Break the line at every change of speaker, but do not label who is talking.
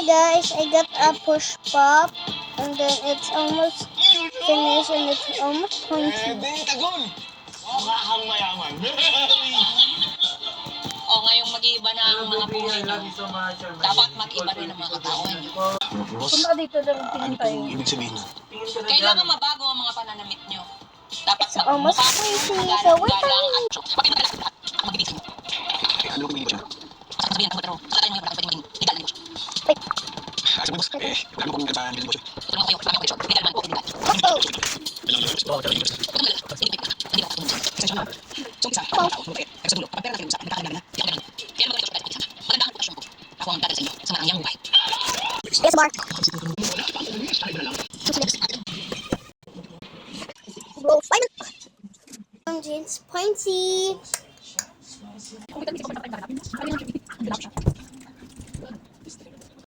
guys, I got a push pop and then it's almost finished and it's almost pointy.
Tagol! Mukha kang mayaman.
O ngayong mag-iiba na ang mga buhay nyo, dapat mag-iba rin ang mga katawan nyo.
Boss,
Punta dito lang tingin
ano
tayo.
pong ibig sabihin nun?
Kailangan mabago ang mga pananamit nyo. Dapat
It's almost
mukha
pointy, so we're
magalang
fine.
action. Pag pinagdala, ang magbibigay mo.
Ano kung hindi ba siya?
Sasabihin ang pero sa mo yung pwede maging legal na negosyo.
Sabi mo, boss, ano kung kasama ng negosyo?
Ito naman kayo, kami ang negosyo. Legal man po, legal.
Oh,
Oo, talaga yung
Ito naman, hindi ko katunod.
Pasensya na. So, isa, ako tao, okay. Ay, sa dulo, kapag pera natin sa akin, nakakalaga na.
Hindi ako ganun. Kaya mag-negosyo tayo mag-isa. Maganda ang reputasyon ko. Ako ang tatay sa inyo, sa marangyang buhay.
yes, Mark. Bro, fine. Jeans pointy.